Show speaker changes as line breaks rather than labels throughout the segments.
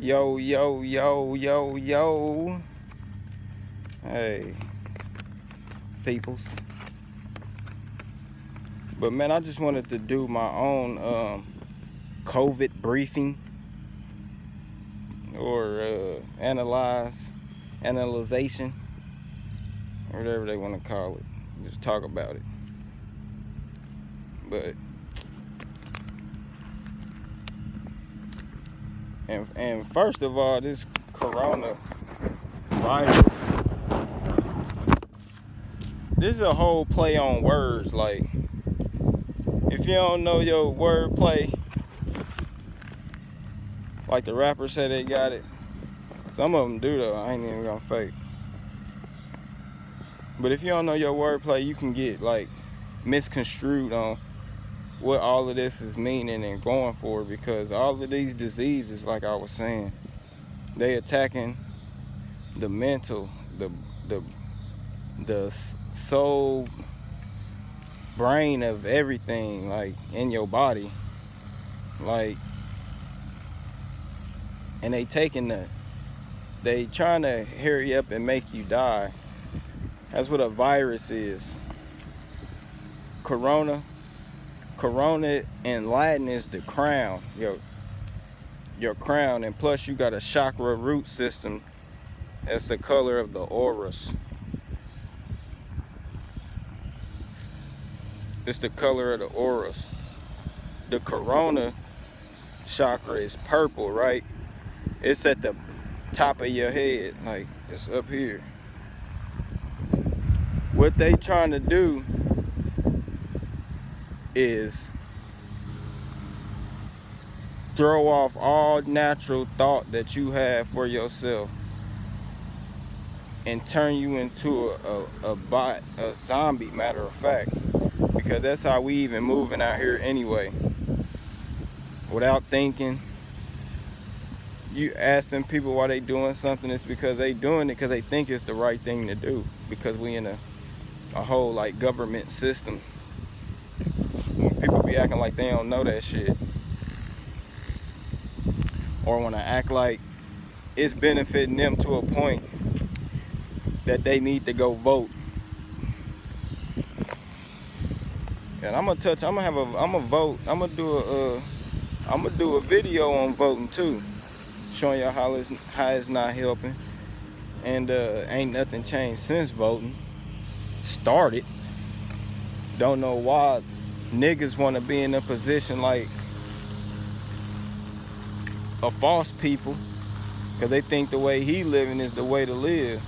Yo, yo, yo, yo, yo. Hey, peoples. But man, I just wanted to do my own COVID briefing or analyzation, or whatever they want to call it. Just talk about it. But and first of all, this corona virus, this is a whole play on words. Like, if you don't know your wordplay, like the rappers say they got it. Some of them do though. I ain't even gonna fake. But if you don't know your wordplay, you can get like misconstrued on what all of this is meaning and going for, because all of these diseases, like I was saying, they attacking the mental, the soul, brain of everything, like in your body, like, and they trying to hurry up and make you die. That's what a virus is. Corona in Latin is the crown, your crown, and plus you got a chakra root system. That's the color of the auras. It's the color of the auras. The corona chakra is purple, right? It's at the top of your head, like it's up here. What they trying to do is throw off all natural thought that you have for yourself and turn you into a zombie, matter of fact, because that's how we even moving out here anyway. Without thinking, you ask them people why they doing something, it's because they doing it because they think it's the right thing to do, because we in a whole like government system. People be acting like they don't know that shit, or want to act like it's benefiting them to a point that they need to go vote. And I'm gonna vote. I'm gonna do a video on voting too, showing y'all how it's not helping, and ain't nothing changed since voting started. Don't know why niggas want to be in a position like a false people, because they think the way he living is the way to live.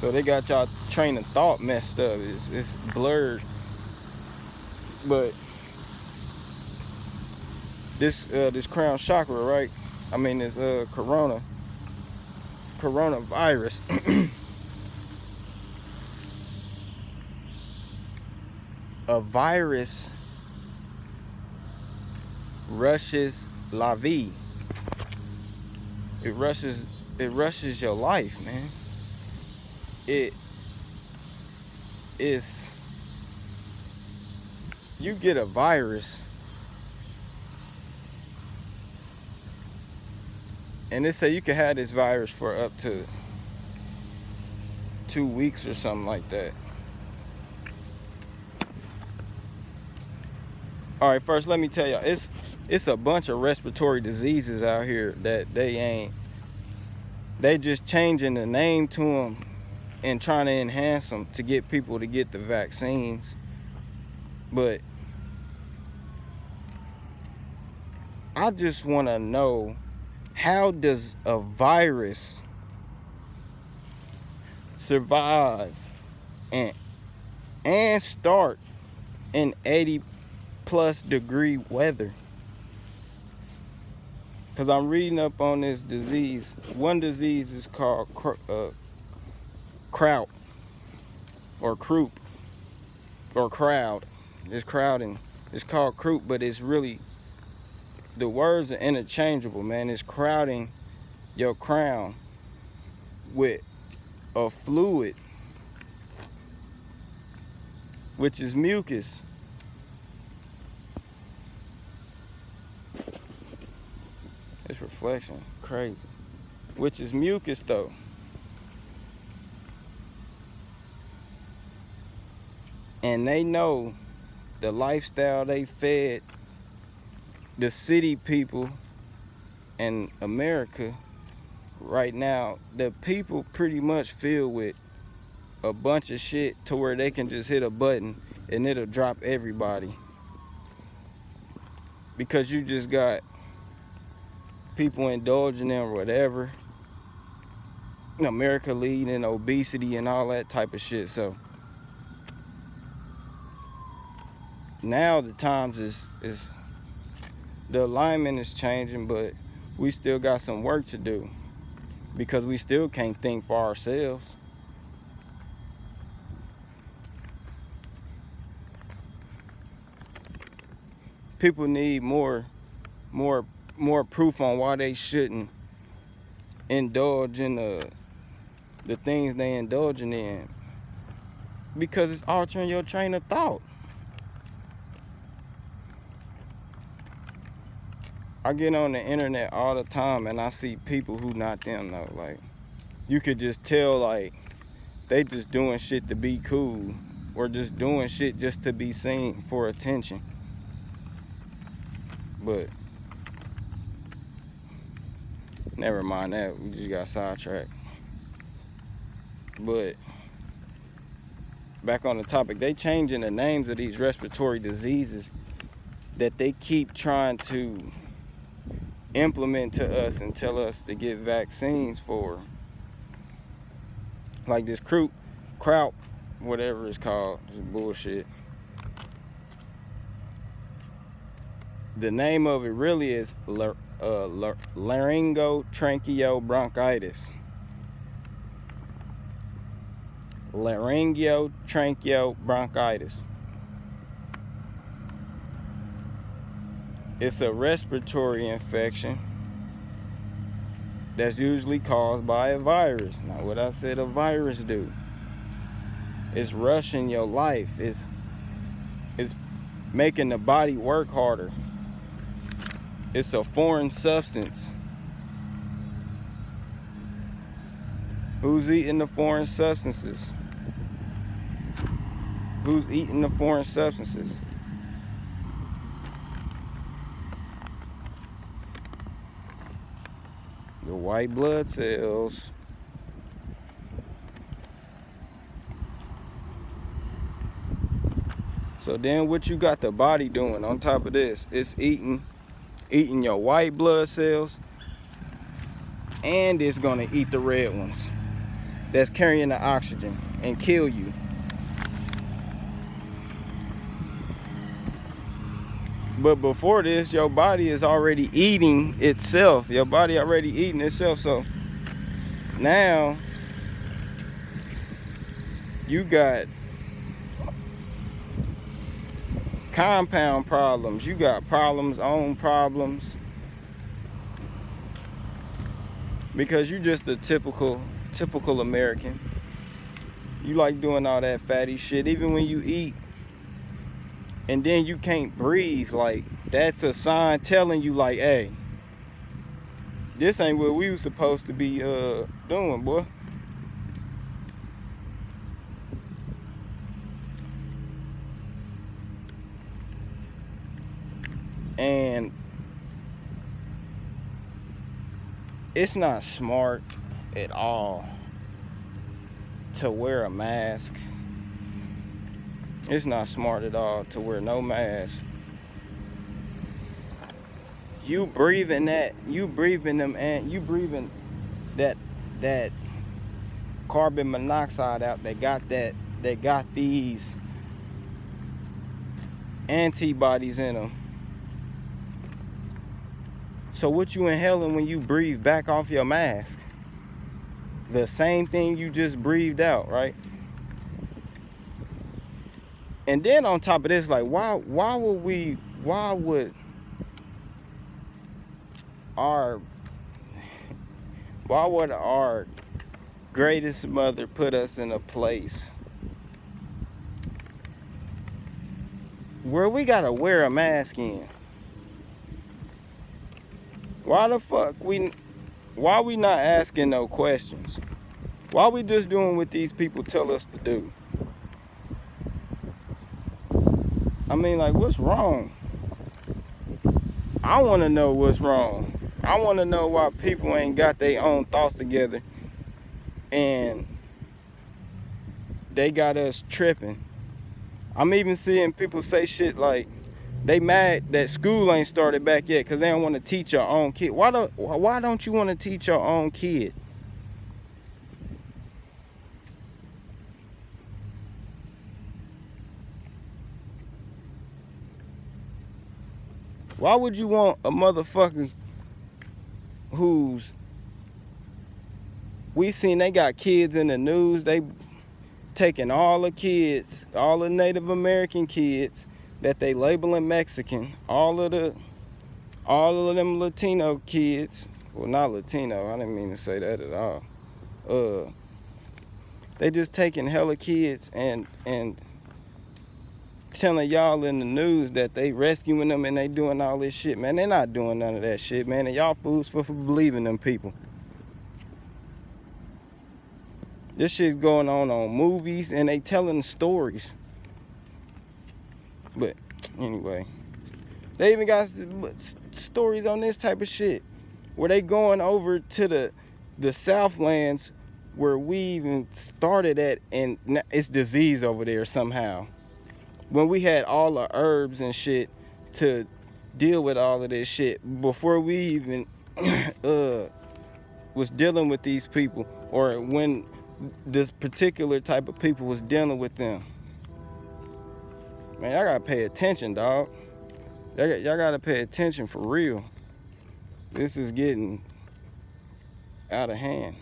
So they got y'all train of thought messed up. It's blurred. But this crown chakra, right? I mean this coronavirus. A virus rushes la vie. It rushes your life, man. It is, you get a virus and they say you can have this virus for up to 2 weeks or something like that. All right, first let me tell y'all, it's a bunch of respiratory diseases out here that they just changing the name to them and trying to enhance them to get people to get the vaccines. But I just want to know, how does a virus survive and start in 80+ degree weather? Because I'm reading up on this disease. One disease is called kraut or croup or crowd. It's crowding. It's called croup, but it's really, the words are interchangeable, man. It's crowding your crown with a fluid, which is mucus. this reflection. Crazy. Which is mucus though. And they know the lifestyle they fed the city people in America right now. The people pretty much filled with a bunch of shit to where they can just hit a button and it'll drop everybody. Because you just got people indulging in whatever. America leading in obesity and all that type of shit. So now the times is the alignment is changing, but we still got some work to do because we still can't think for ourselves. People need more proof on why they shouldn't indulge in the things they indulging in, because it's altering your train of thought. I get on the internet all the time and I see people who not them though. Like, you could just tell like they just doing shit to be cool or just doing shit just to be seen for attention. But never mind that, we just got sidetracked. But back on the topic, they changing the names of these respiratory diseases that they keep trying to implement to us and tell us to get vaccines for. Like this kraut, whatever it's called, it's bullshit. The name of it really is laryngotracheobronchitis. Laryngotracheobronchitis. It's a respiratory infection that's usually caused by a virus. Now, what I said a virus do? It's rushing your life. It's making the body work harder. It's a foreign substance. Who's eating the foreign substances? Who's eating the foreign substances? The white blood cells. So then what you got the body doing on top of this? It's eating your white blood cells, and it's gonna eat the red ones that's carrying the oxygen and kill you. But before this, your body is already eating itself. Your body already eating itself. So now you got compound problems. You got problems on problems. Because you just a typical American. You like doing all that fatty shit. Even when you eat and then you can't breathe, like that's a sign telling you like, hey, this ain't what we was supposed to be doing, boy. And it's not smart at all to wear a mask. It's not smart at all to wear no mask. You breathing that, you breathing them, and you breathing that carbon monoxide out that got these antibodies in them. So what you inhaling when you breathe back off your mask? The same thing you just breathed out, right? And then on top of this, like, why would our greatest mother put us in a place where we gotta wear a mask in? Why the fuck why we not asking no questions? Why we just doing what these people tell us to do? I mean, like, what's wrong? I want to know what's wrong. I want to know why people ain't got their own thoughts together and they got us tripping. I'm even seeing people say shit like they mad that school ain't started back yet because they don't want to teach your own kid. Why don't you want to teach your own kid? Why would you want a motherfucker who's, we seen they got kids in the news, they taking all the kids, all the Native American kids that they labeling Mexican, all of them Latino kids, well, not Latino, I didn't mean to say that at all. They just taking hella kids and telling y'all in the news that they rescuing them and they doing all this shit, man. They not doing none of that shit, man. And y'all fools for believing them people. This shit's going on movies and they telling stories. But anyway, they even got stories on this type of shit where they going over to the Southlands where we even started at, and it's disease over there somehow. When we had all the herbs and shit to deal with all of this shit before we even was dealing with these people, or when this particular type of people was dealing with them. Man, y'all gotta pay attention, dog. Y'all gotta pay attention for real. This is getting out of hand.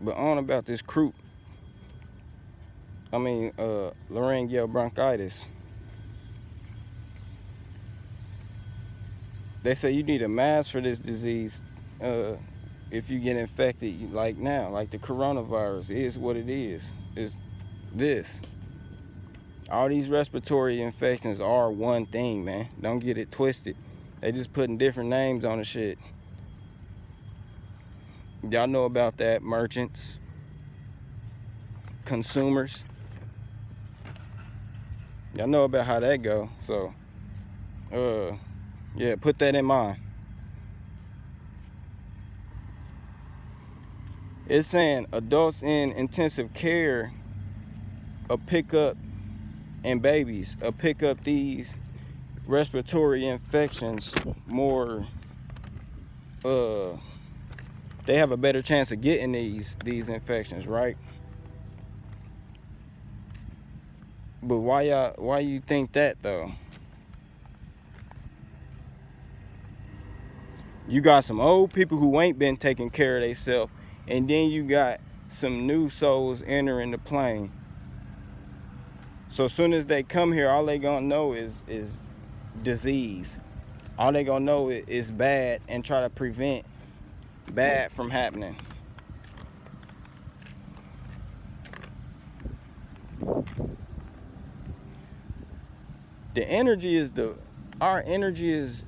But on about this croup, laryngeal bronchitis. They say you need a mask for this disease if you get infected, like now, like the coronavirus is what it is. It's this. All these respiratory infections are one thing, man. Don't get it twisted. They just putting different names on the shit. Y'all know about that, merchants, consumers. Y'all know about how that go. So, yeah, put that in mind. It's saying adults in intensive care will pick up, and babies will pick up these respiratory infections more. They have a better chance of getting these infections, right? But why you think that though? You got some old people who ain't been taking care of themselves, and then you got some new souls entering the plane. So as soon as they come here, all they gonna know is disease. All they gonna know is bad and try to prevent bad from happening. Our energy is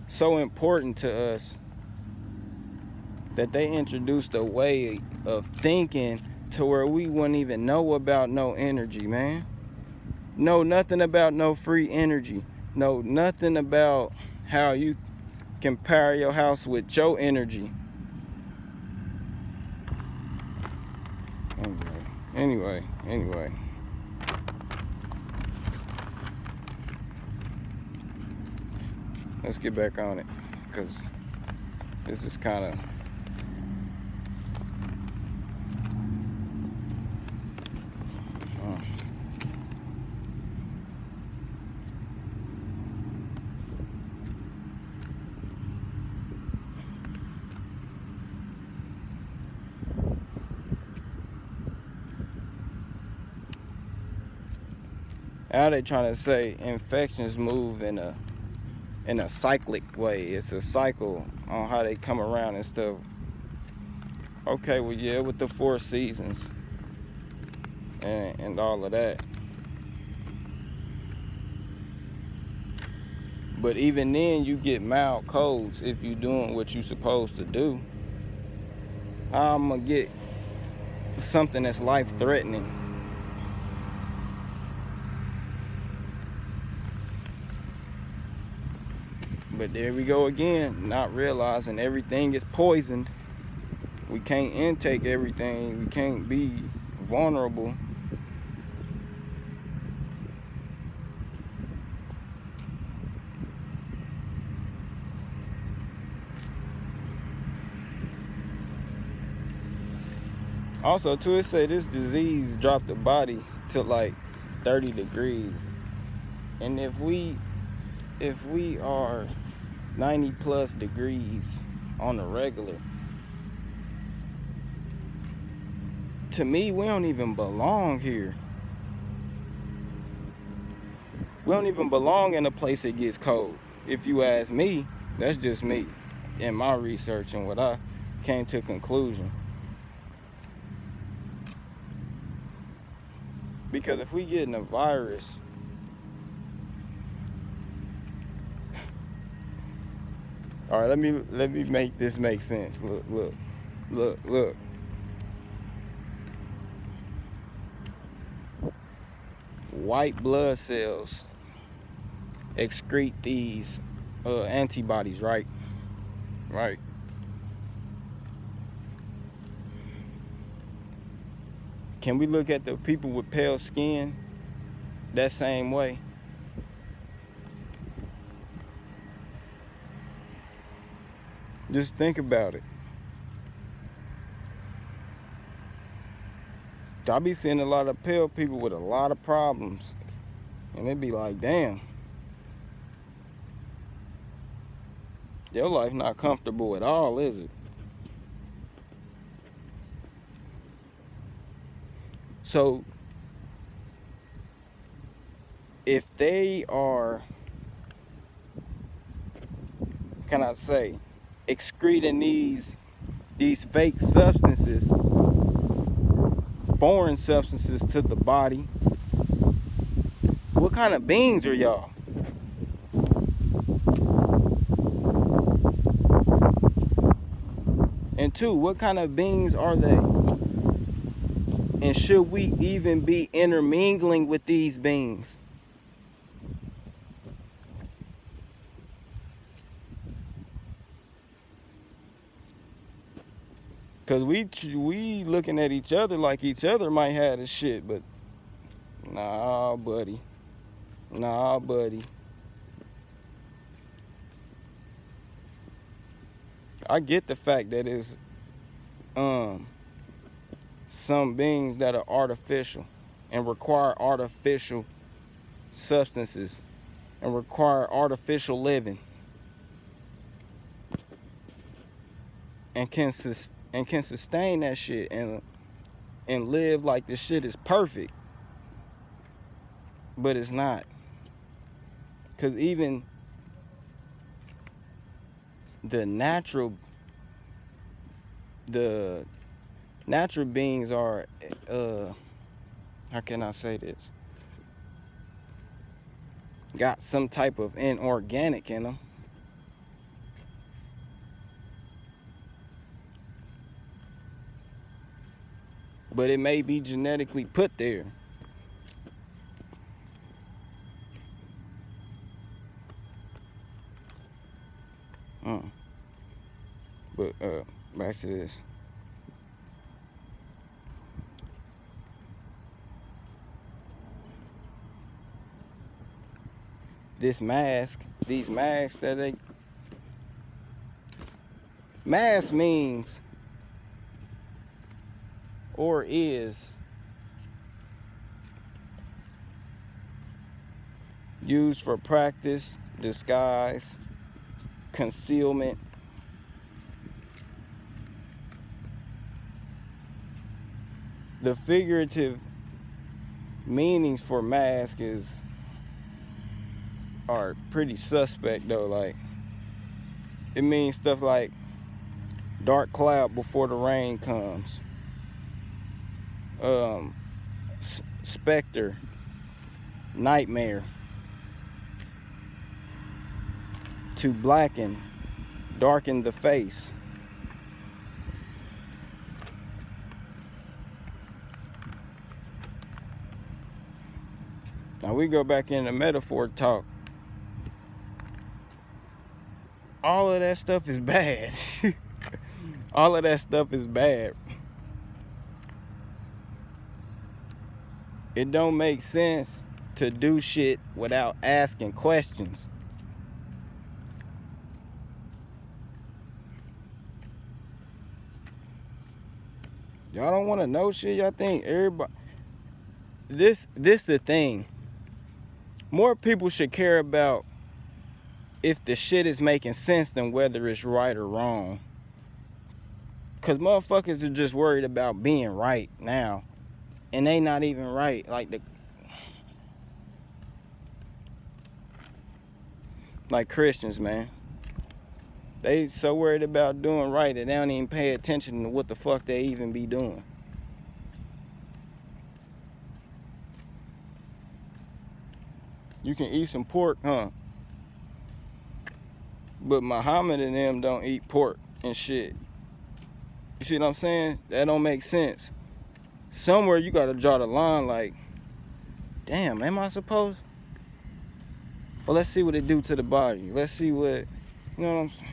so important to us that they introduced a way of thinking to where we wouldn't even know about no energy, man. Know nothing about no free energy. Know nothing about how you can power your house with your energy. Anyway. Let's get back on it, because this is kind of... Now they trying to say infections move in a cyclic way. It's a cycle on how they come around and stuff. Okay, well, yeah, with the 4 seasons. and all of that. But even then, you get mild colds if you doing what you supposed to do. How I'm gonna get something that's life-threatening? But there we go again, not realizing everything is poisoned. We can't intake everything. We can't be vulnerable. Also, too, it said this disease dropped the body to like 30 degrees. And if we are 90 plus degrees on the regular, to me, we don't even belong here. We don't even belong in a place that gets cold. If you ask me, that's just me in my research and what I came to conclusion. Because if we getting a virus, all right, let me make this make sense. Look. White blood cells excrete these antibodies, right? Right. Can we look at the people with pale skin that same way? Just think about it. I be seeing a lot of pale people with a lot of problems, and they be like, damn, your life not comfortable at all, is it? So if they are, can I say, excreting these fake substances, foreign substances to the body, what kind of beings are y'all? And two, what kind of beings are they? And should we even be intermingling with these beings? Cause we looking at each other like each other might have this shit, but nah, buddy. I get the fact that it's some beings that are artificial and require artificial substances and require artificial living and can sustain that shit and live like this shit is perfect, but it's not. Cause even the natural beings are how can I say this, got some type of inorganic in them. But it may be genetically put there. But back to this. These masks that mask means or is used for practice, disguise, concealment. The figurative meanings for mask are pretty suspect though. Like, it means stuff like dark cloud before the rain comes. specter, nightmare, to blacken, darken the face. Now we go back into metaphor talk. All of that stuff is bad. All of that stuff is bad. It don't make sense to do shit without asking questions. Y'all don't want to know shit. Y'all think everybody. This the thing. More people should care about if the shit is making sense than whether it's right or wrong. Cause motherfuckers are just worried about being right now, and they not even right. Like Christians, man. They so worried about doing right that they don't even pay attention to what the fuck they even be doing. You can eat some pork, huh? But Muhammad and them don't eat pork and shit. You see what I'm saying? That don't make sense. Somewhere you gotta draw the line like, damn, am I supposed? Well, let's see what it do to the body. Let's see what, you know what I'm saying?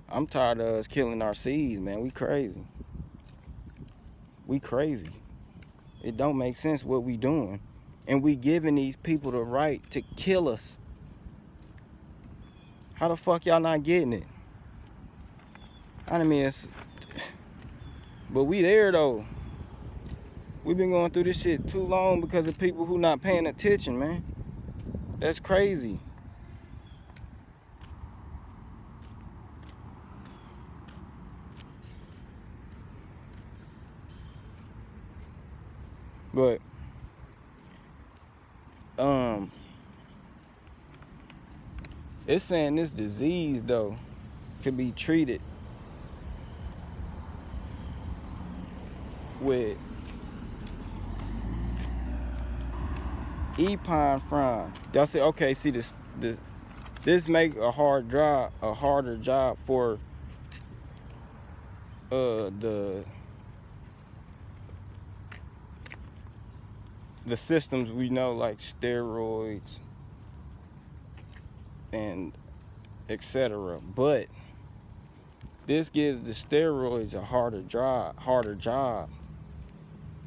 I'm tired of us killing our seeds, man. We crazy. We crazy. It don't make sense what we doing. And we giving these people the right to kill us. How the fuck y'all not getting it? I mean, but we there though. We've been going through this shit too long because of people who not paying attention, man. That's crazy. But it's saying this disease though could be treated with epinephrine. Y'all say, okay, see this make a harder job for the systems we know, like steroids and etc. But this gives the steroids a harder job.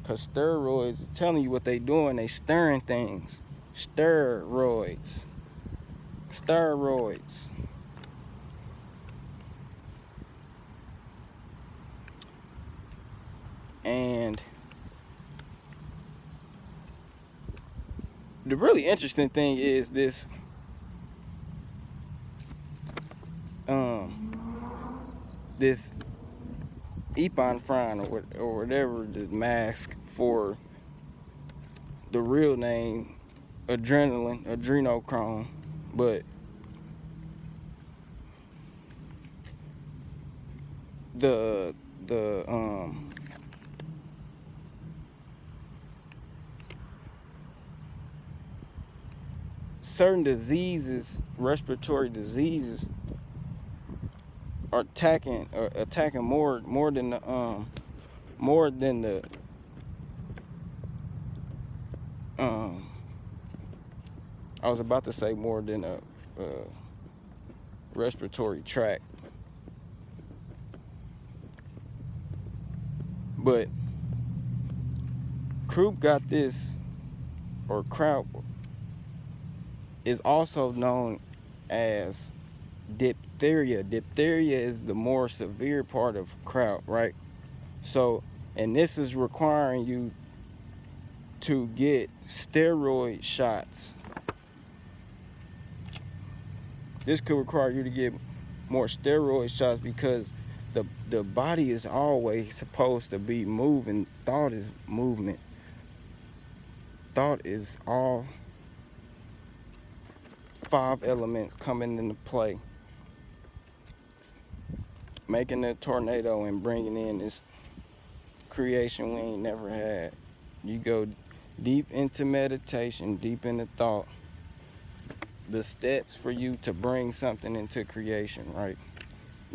Cause steroids are telling you what they doing. They stirring things. Steroids. And the really interesting thing is this this epinephrine or whatever the mask for the real name, adrenochrome, but the certain diseases, respiratory diseases, are attacking more than the I was about to say more than a respiratory tract, but Croup got this, or Kraut is also known as diphtheria. Diphtheria is the more severe part of Kraut, right? So, and this is requiring you to get steroid shots. This could require you to get more steroid shots because the body is always supposed to be moving. Thought is movement. Thought is all 5 elements coming into play, making a tornado and bringing in this creation we ain't never had. You go deep into meditation, deep into thought, the steps for you to bring something into creation, right?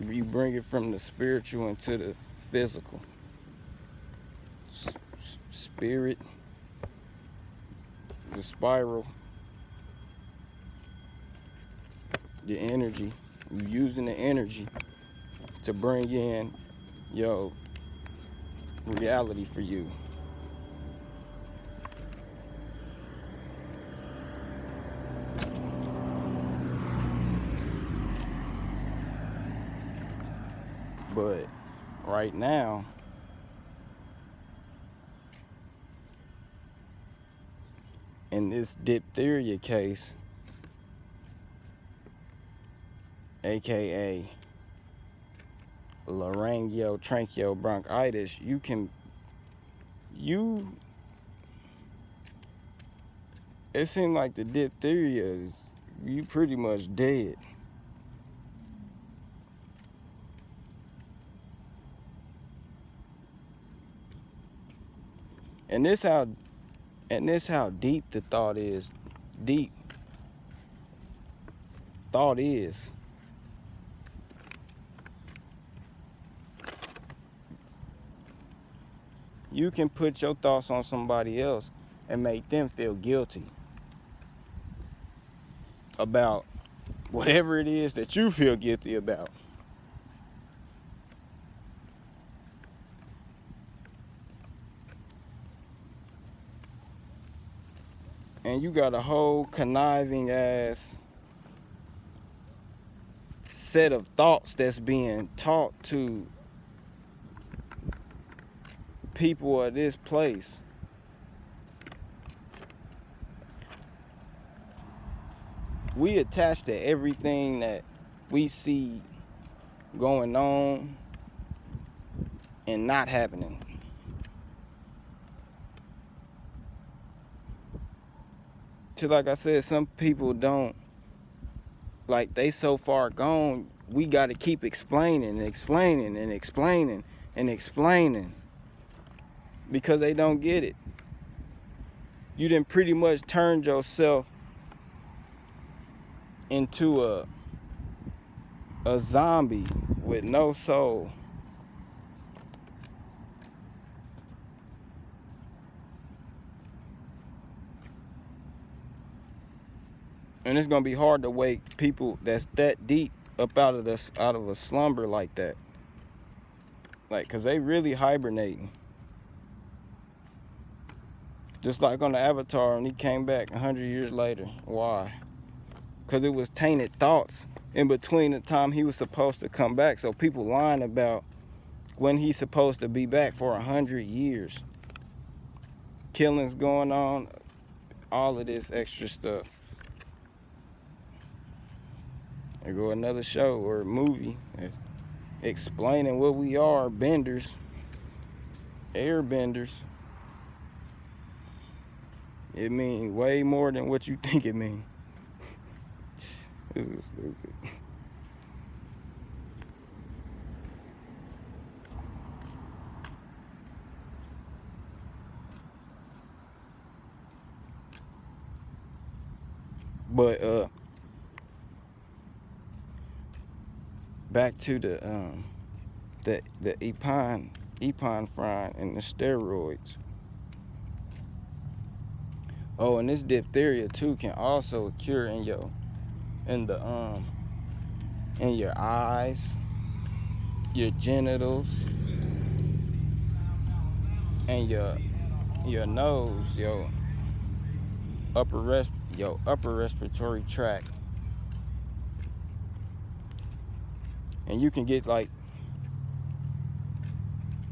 You bring it from the spiritual into the physical. Spirit, the spiral, the energy. You using the energy to bring in your reality for you. But right now, in this diphtheria case, aka laryngeotracheobronchitis, it seems like the diphtheria is, you pretty much dead. And this how deep the thought is. Deep thought is. You can put your thoughts on somebody else and make them feel guilty about whatever it is that you feel guilty about. And you got a whole conniving ass set of thoughts that's being taught to people of this place. We attach to everything that we see going on and not happening. So like I said, some people don't, like, they so far gone, we got to keep explaining and explaining and explaining and explaining because they don't get it. You done pretty much turned yourself into a zombie with no soul. And it's gonna be hard to wake people that's that deep up out of a slumber like that. Like, cause they really hibernating. Just like on the Avatar, and he came back 100 years later. Why? Cause it was tainted thoughts in between the time he was supposed to come back. So people lying about when he's supposed to be back for 100 years. Killings going on, all of this extra stuff. There go another show or movie explaining what we are, benders, airbenders. It means way more than what you think it means. This is stupid. But back to the epinephrine and the steroids. Oh, and this diphtheria too can also occur in your eyes, your genitals, and your nose, your upper respiratory tract. And you can get, like,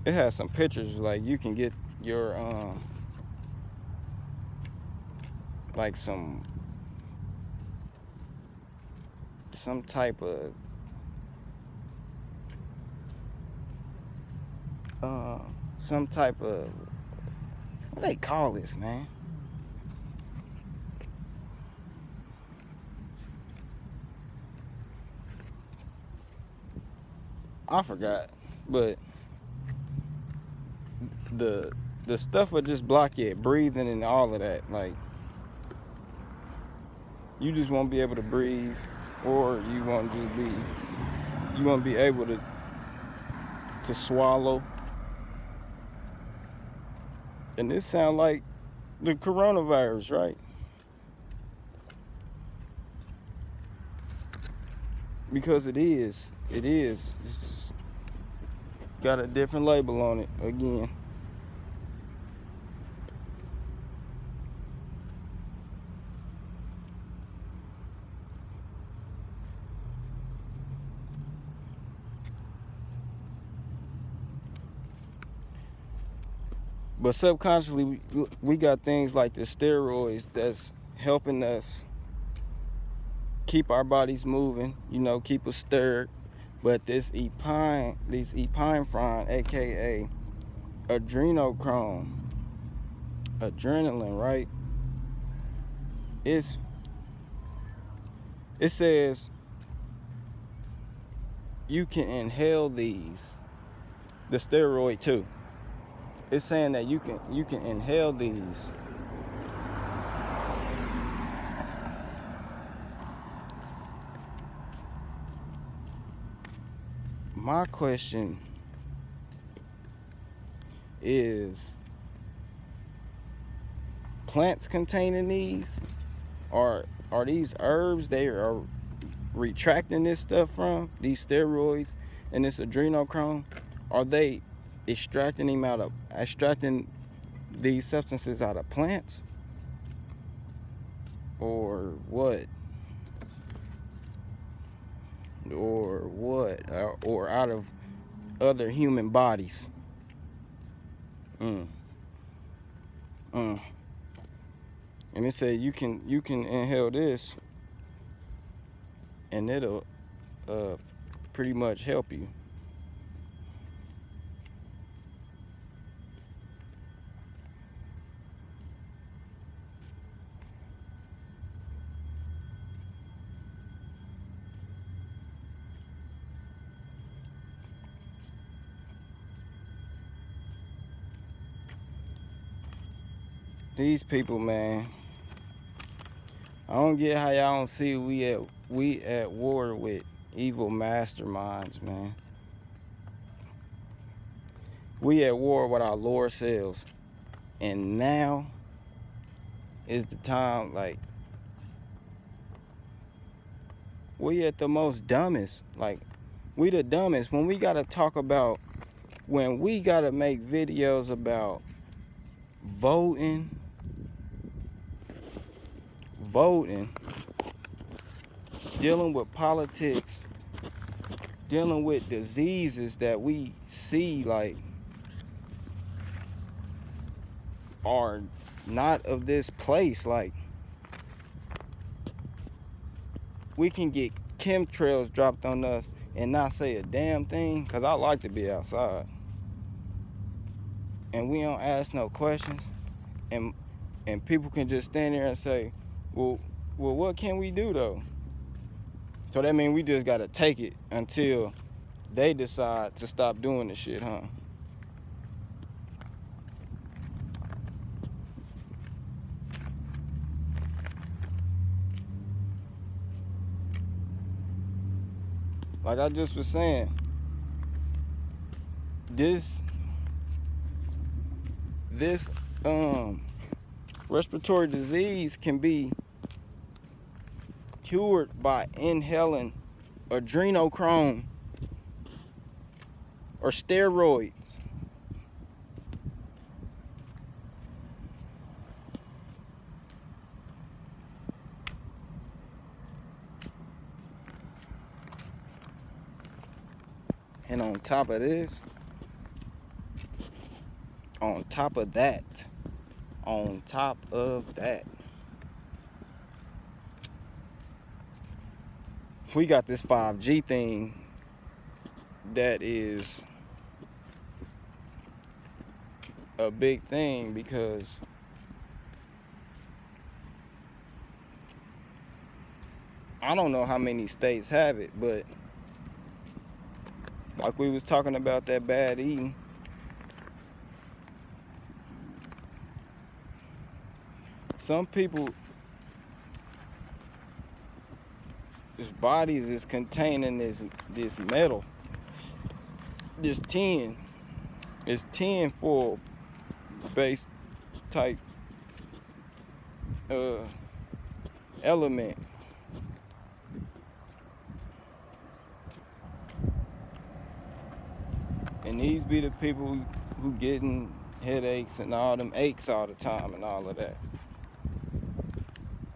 it has some pictures, like you can get your like some type of what they call this, man? I forgot, but the the stuff will just block your breathing and all of that. Like, you just won't be able to breathe, or you won't be able to swallow. And this sound like the coronavirus, right? Because it is. It is. It's got a different label on it again. But subconsciously, we got things like the steroids that's helping us keep our bodies moving, keep us stirred. But these epinephrine, aka adrenochrome, adrenaline, right? It says you can inhale these, the steroid too. It's saying that you can inhale these. My question is, plants containing these, are these herbs they are retracting this stuff from, these steroids and this adrenochrome? Are they extracting these substances out of plants, or what? Or out of other human bodies? Mm. Mm. And it said you can inhale this, and it'll pretty much help you. These people, man, I don't get how y'all don't see we at war with evil masterminds, man. We at war with our lower selves, and now is the time. Like, we at the most dumbest. Like, we the dumbest when we gotta make videos about voting, dealing with politics, dealing with diseases that we see like are not of this place. Like, we can get chemtrails dropped on us and not say a damn thing, because I like to be outside. And we don't ask no questions. And people can just stand there and say, well, what can we do though? So that means we just gotta take it until they decide to stop doing the shit, huh? Like I just was saying, this respiratory disease can be cured by inhaling adrenochrome or steroids. And on top of this, on top of that, we got this 5G thing that is a big thing, because I don't know how many states have it, but Like we was talking about that bad eating. Some people, his bodies is containing this metal, this tin. It's tin foil based type element. And these be the people who getting headaches and all them aches all the time and all of that.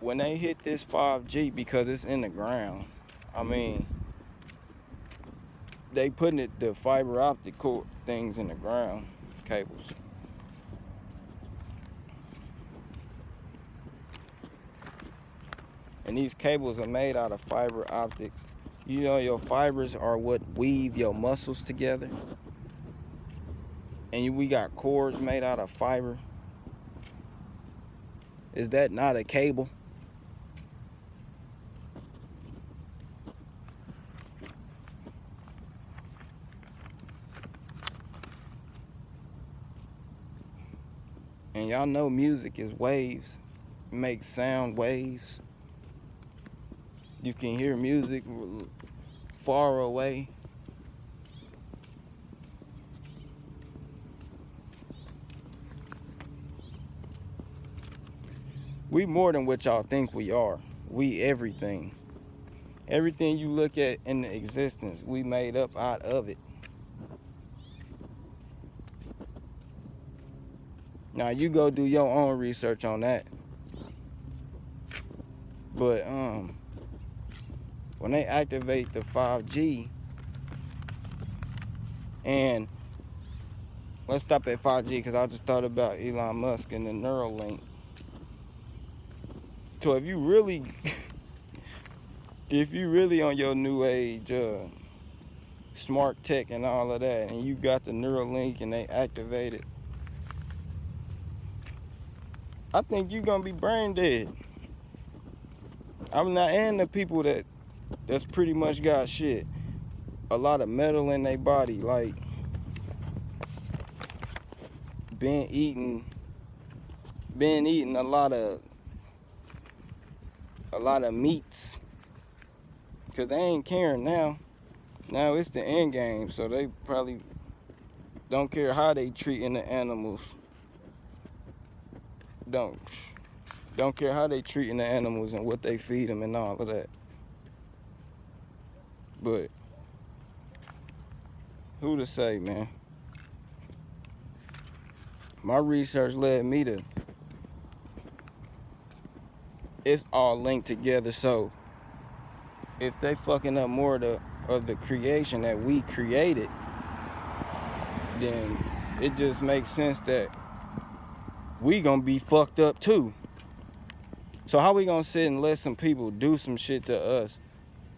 When they hit this 5G, because it's in the ground, I mean, they putting the fiber optic cord things in the ground, cables. And these cables are made out of fiber optics. You know, your fibers are what weave your muscles together. And we got cords made out of fiber. Is that not a cable? And y'all know music is waves. It makes sound waves. You can hear music far away. We more than what y'all think we are. We everything. Everything you look at in the existence, we made up out of it. Now you go do your own research on that. But when they activate the 5G, and let's stop at 5G because I just thought about Elon Musk and the Neuralink. So if you really on your new age smart tech and all of that, and you got the Neuralink and they activate it, I think you're gonna be brain dead. I'm not in the people that's pretty much got shit. A lot of metal in their body, like been eating a lot of meats. Cause they ain't caring now. Now it's the end game, so they probably don't care how they treating the animals. Don't care how they treating the animals and what they feed them and all of that. But who to say, man? My research led me to, it's all linked together. So if they fucking up more of the creation that we created, then it just makes sense that we gonna be fucked up too. So how we gonna sit and let some people do some shit to us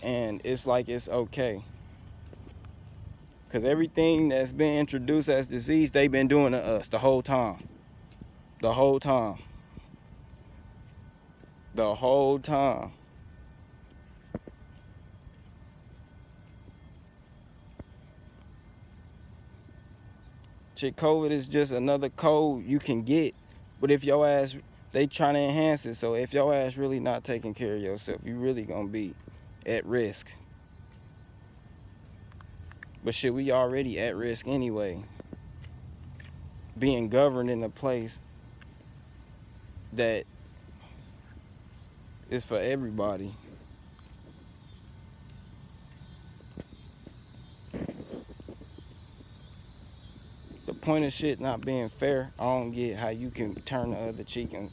and it's like it's okay? Because everything that's been introduced as disease, they've been doing to us the whole time. The whole time. The whole time. Shit, COVID is just another code you can get. But if your ass, they trying to enhance it. So if your ass really not taking care of yourself, you really gonna be at risk. But shit, we already at risk anyway. Being governed in a place that is for everybody. The point of shit not being fair, I don't get how you can turn the other cheek and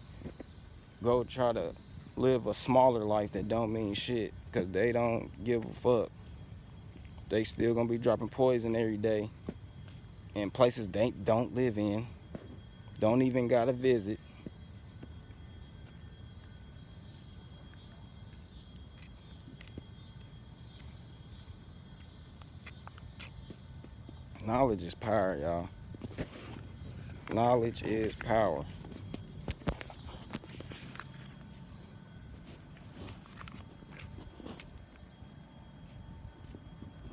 go try to live a smaller life that don't mean shit, because they don't give a fuck. They still gonna be dropping poison every day in places they don't live in, don't even gotta visit. Knowledge is power, y'all. Knowledge is power.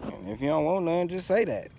And If you don't want none, just say that.